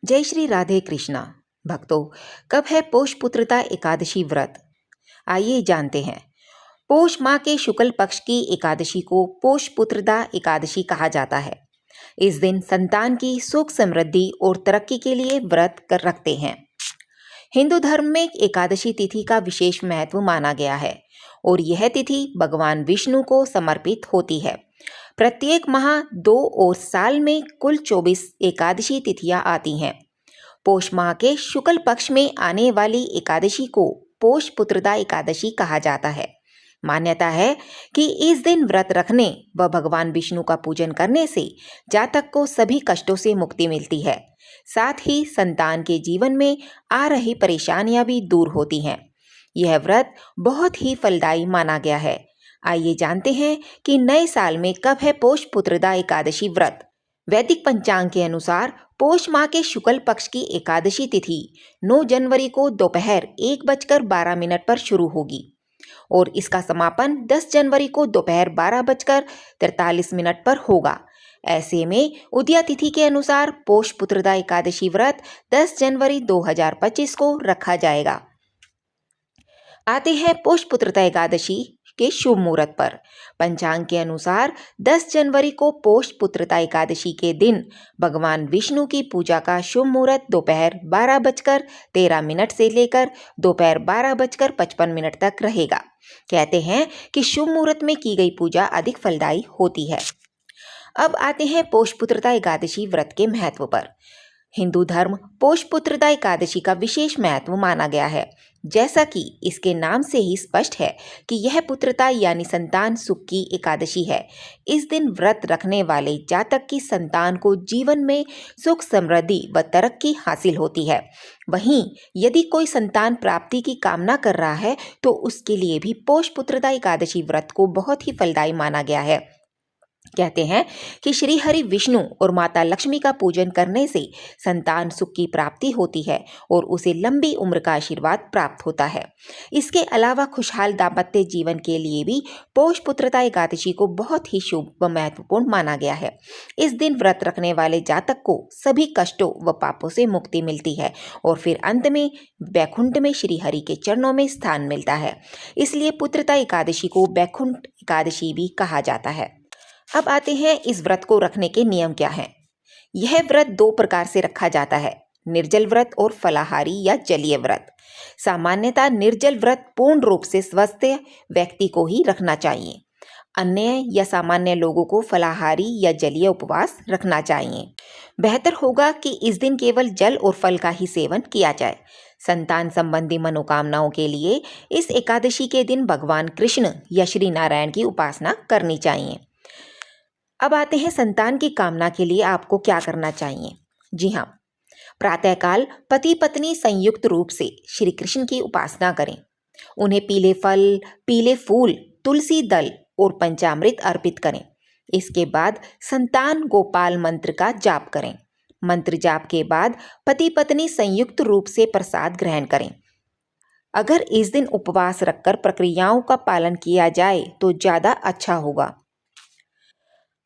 जय श्री राधे कृष्णा। भक्तों, कब है पौष पुत्रता एकादशी व्रत? आइए जानते हैं। पौष माह के शुक्ल पक्ष की एकादशी को पौष पुत्रदा एकादशी कहा जाता है। इस दिन संतान की सुख समृद्धि और तरक्की के लिए व्रत कर रखते हैं। हिंदू धर्म में एकादशी तिथि का विशेष महत्व माना गया है और यह तिथि भगवान विष्णु को समर्पित होती है। प्रत्येक माह 2 और साल में कुल 24 एकादशी तिथियां आती हैं। पौष माह के शुक्ल पक्ष में आने वाली एकादशी को पौष पुत्रदा एकादशी कहा जाता है। मान्यता है कि इस दिन व्रत रखने व भगवान विष्णु का पूजन करने से जातक को सभी कष्टों से मुक्ति मिलती है। साथ ही संतान के जीवन में आ रही परेशानियां भी दूर होती हैं। यह व्रत बहुत ही फलदायी माना गया है। आइए जानते हैं कि नए साल में कब है पौष पुत्रदा एकादशी व्रत। वैदिक पंचांग के अनुसार पौष माह के शुक्ल पक्ष की एकादशी तिथि 9 जनवरी को दोपहर 1:12 पर शुरू होगी और इसका समापन 10 जनवरी को दोपहर 12:43 पर होगा। ऐसे में उदया तिथि के अनुसार पौष पुत्रदा एकादशी व्रत 10 जनवरी 2025 को रखा जाएगा। आते हैं पौष पुत्रदा एकादशी के शुभ मुहूर्त पर। पंचांग के अनुसार 10 जनवरी को पौष पुत्रदा एकादशी के दिन भगवान विष्णु की पूजा का शुभ मुहूर्त दोपहर 12:13 से लेकर दोपहर 12:55 तक रहेगा। कहते हैं कि शुभ मुहूर्त में की गई पूजा अधिक फलदायी होती है। अब आते हैं पौष पुत्रदा एकादशी व्रत के महत्व पर। हिंदू धर्म पौष पुत्रदा एकादशी का विशेष महत्व माना गया है। जैसा कि इसके नाम से ही स्पष्ट है कि यह पुत्रता यानी संतान सुख की एकादशी है। इस दिन व्रत रखने वाले जातक की संतान को जीवन में सुख समृद्धि व तरक्की हासिल होती है। वहीं यदि कोई संतान प्राप्ति की कामना कर रहा है तो उसके लिए भी पौष पुत्रदा एकादशी व्रत को बहुत ही फलदायी माना गया है। कहते हैं कि श्री हरि विष्णु और माता लक्ष्मी का पूजन करने से संतान सुख की प्राप्ति होती है और उसे लंबी उम्र का आशीर्वाद प्राप्त होता है। इसके अलावा खुशहाल दाम्पत्य जीवन के लिए भी पौष पुत्रदा एकादशी को बहुत ही शुभ व महत्वपूर्ण माना गया है। इस दिन व्रत रखने वाले जातक को सभी कष्टों व पापों से मुक्ति मिलती है और फिर अंत में वैकुंठ में श्री हरि के चरणों में स्थान मिलता है। इसलिए पुत्रदा एकादशी को वैकुंठ एकादशी भी कहा जाता है। अब आते हैं इस व्रत को रखने के नियम क्या हैं। यह व्रत 2 प्रकार से रखा जाता है, निर्जल व्रत और फलाहारी या जलीय व्रत। सामान्यतः निर्जल व्रत पूर्ण रूप से स्वस्थ व्यक्ति को ही रखना चाहिए। अन्य या सामान्य लोगों को फलाहारी या जलीय उपवास रखना चाहिए। बेहतर होगा कि इस दिन केवल जल और फल का ही सेवन किया जाए। संतान संबंधी मनोकामनाओं के लिए इस एकादशी के दिन भगवान कृष्ण या श्री नारायण की उपासना करनी चाहिए। अब आते हैं संतान की कामना के लिए आपको क्या करना चाहिए। जी हाँ, प्रातःकाल पति पत्नी संयुक्त रूप से श्री कृष्ण की उपासना करें। उन्हें पीले फल, पीले फूल, तुलसी दल और पंचामृत अर्पित करें। इसके बाद संतान गोपाल मंत्र का जाप करें। मंत्र जाप के बाद पति पत्नी संयुक्त रूप से प्रसाद ग्रहण करें। अगर इस दिन उपवास रखकर प्रक्रियाओं का पालन किया जाए तो ज़्यादा अच्छा होगा।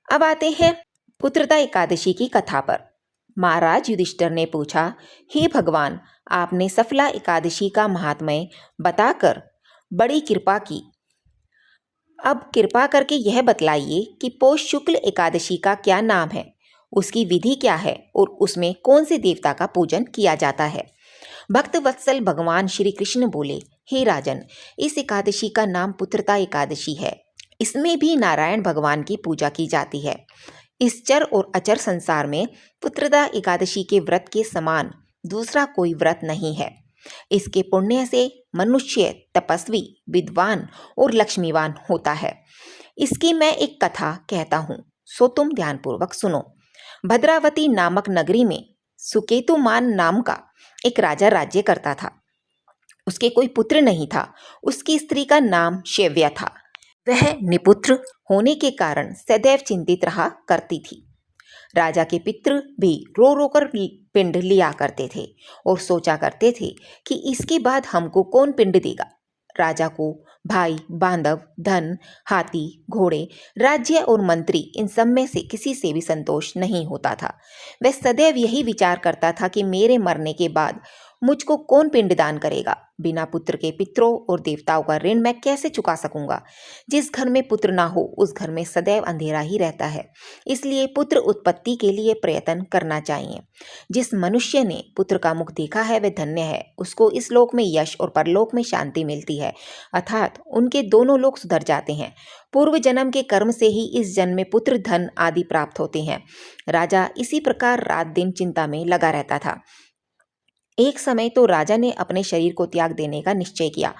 अब आते हैं पुत्रदा एकादशी की कथा पर। महाराज युधिष्ठिर ने पूछा, हे भगवान, आपने सफला एकादशी का महात्म्य बताकर बड़ी कृपा की। अब कृपा करके यह बतलाइए कि पौष शुक्ल एकादशी का क्या नाम है, उसकी विधि क्या है और उसमें कौन से देवता का पूजन किया जाता है। भक्त वत्सल भगवान श्री कृष्ण बोले, हे राजन, इस एकादशी का नाम पुत्रदा एकादशी है। इसमें भी नारायण भगवान की पूजा की जाती है। इस चर और अचर संसार में पुत्रदा एकादशी के व्रत के समान दूसरा कोई व्रत नहीं है। इसके पुण्य से मनुष्य तपस्वी, विद्वान और लक्ष्मीवान होता है। इसकी मैं एक कथा कहता हूँ, सो तुम ध्यानपूर्वक सुनो। भद्रावती नामक नगरी में सुकेतुमान नाम का एक राजा राज्य करता था। उसके कोई पुत्र नहीं था। उसकी स्त्री का नाम शैव्या था। वह निपुत्र होने के कारण सदैव चिंतित रहा करती थी। राजा के पितृ भी रो रो कर पिंड लिया करते थे और सोचा करते थे कि इसके बाद हमको कौन पिंड देगा। राजा को भाई, बांधव, धन, हाथी, घोड़े, राज्य और मंत्री इन सब में से किसी से भी संतोष नहीं होता था। वह सदैव यही विचार करता था कि मेरे मरने के बाद मुझको कौन पिंडदान करेगा। बिना पुत्र के पितरों और देवताओं का ऋण मैं कैसे चुका सकूंगा। जिस घर में पुत्र ना हो उस घर में सदैव अंधेरा ही रहता है। इसलिए पुत्र उत्पत्ति के लिए प्रयत्न करना चाहिए। जिस मनुष्य ने पुत्र का मुख देखा है वह धन्य है। उसको इस लोक में यश और परलोक में शांति मिलती है, अर्थात उनके दोनों लोक सुधर जाते हैं। पूर्व जन्म के कर्म से ही इस जन्म में पुत्र, धन आदि प्राप्त होते हैं। राजा इसी प्रकार रात दिन चिंता में लगा रहता था। एक समय तो राजा ने अपने शरीर को त्याग देने का निश्चय किया,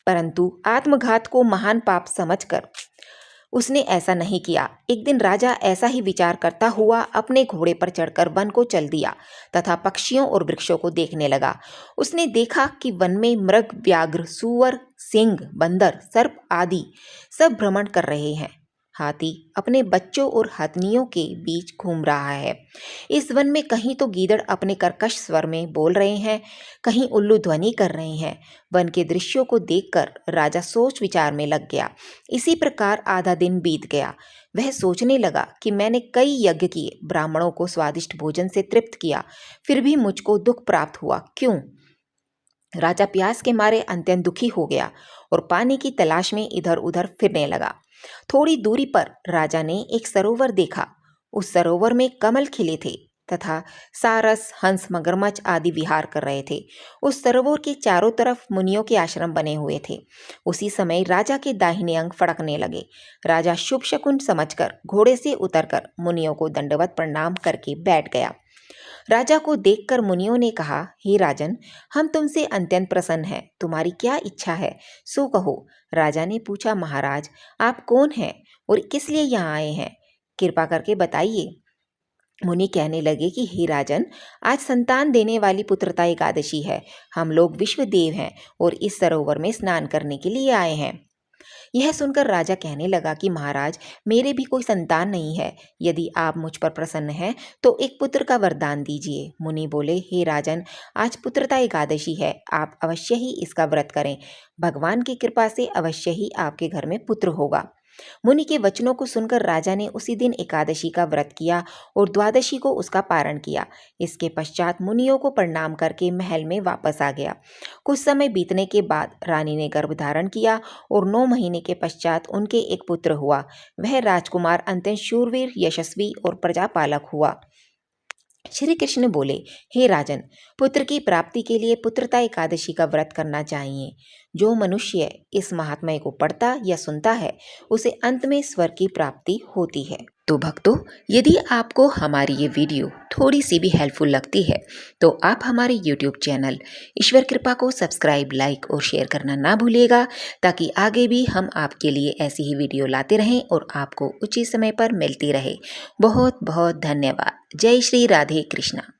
परंतु आत्मघात को महान पाप समझकर उसने ऐसा नहीं किया। एक दिन राजा ऐसा ही विचार करता हुआ अपने घोड़े पर चढ़कर वन को चल दिया तथा पक्षियों और वृक्षों को देखने लगा। उसने देखा कि वन में मृग, व्याघ्र, सूअर, सिंह, बंदर, सर्प आदि सब भ्रमण कर रहे हैं। हाथी अपने बच्चों और हथनियों के बीच घूम रहा है। इस वन में कहीं तो गीदड़ अपने कर्कश स्वर में बोल रहे हैं, कहीं उल्लू ध्वनि कर रहे हैं। वन के दृश्यों को देखकर राजा सोच विचार में लग गया। इसी प्रकार आधा दिन बीत गया। वह सोचने लगा कि मैंने कई यज्ञ किए, ब्राह्मणों को स्वादिष्ट भोजन से तृप्त किया, फिर भी मुझको दुख प्राप्त हुआ, क्यों? राजा प्यास के मारे अत्यंत दुखी हो गया और पानी की तलाश में इधर उधर फिरने लगा। थोड़ी दूरी पर राजा ने एक सरोवर देखा। उस सरोवर में कमल खिले थे तथा सारस, हंस, मगरमच्छ आदि विहार कर रहे थे। उस सरोवर के चारों तरफ मुनियों के आश्रम बने हुए थे। उसी समय राजा के दाहिने अंग फड़कने लगे। राजा शुभ शकुन समझकर घोड़े से उतरकर मुनियों को दंडवत प्रणाम करके बैठ गया। राजा को देखकर मुनियों ने कहा, हे राजन, हम तुमसे अत्यंत प्रसन्न हैं। तुम्हारी क्या इच्छा है, सो कहो। राजा ने पूछा, महाराज, आप कौन हैं और किस लिए यहाँ आए हैं? कृपा करके बताइए। मुनि कहने लगे कि हे राजन, आज संतान देने वाली पुत्रता एकादशी है। हम लोग विश्वदेव हैं और इस सरोवर में स्नान करने के लिए आए हैं। यह सुनकर राजा कहने लगा कि महाराज, मेरे भी कोई संतान नहीं है। यदि आप मुझ पर प्रसन्न हैं तो एक पुत्र का वरदान दीजिए। मुनि बोले, हे राजन, आज पुत्रता एकादशी है, आप अवश्य ही इसका व्रत करें। भगवान की कृपा से अवश्य ही आपके घर में पुत्र होगा। मुनि के वचनों को सुनकर राजा ने उसी दिन एकादशी का व्रत किया और द्वादशी को उसका पारण किया। इसके पश्चात मुनियों को प्रणाम करके महल में वापस आ गया। कुछ समय बीतने के बाद रानी ने गर्भ धारण किया और 9 महीने के पश्चात उनके एक पुत्र हुआ। वह राजकुमार अत्यंत शूरवीर, यशस्वी और प्रजापालक हुआ। श्री कृष्ण बोले, हे राजन, पुत्र की प्राप्ति के लिए पुत्रता एकादशी का व्रत करना चाहिए। जो मनुष्य इस महात्म्य को पढ़ता या सुनता है उसे अंत में स्वर्ग की प्राप्ति होती है। तो भक्तों, यदि आपको हमारी ये वीडियो थोड़ी सी भी हेल्पफुल लगती है तो आप हमारे YouTube चैनल ईश्वर कृपा को सब्सक्राइब, लाइक और शेयर करना ना भूलिएगा, ताकि आगे भी हम आपके लिए ऐसी ही वीडियो लाते रहें और आपको उचित समय पर मिलती रहे। बहुत बहुत धन्यवाद। जय श्री राधे कृष्णा।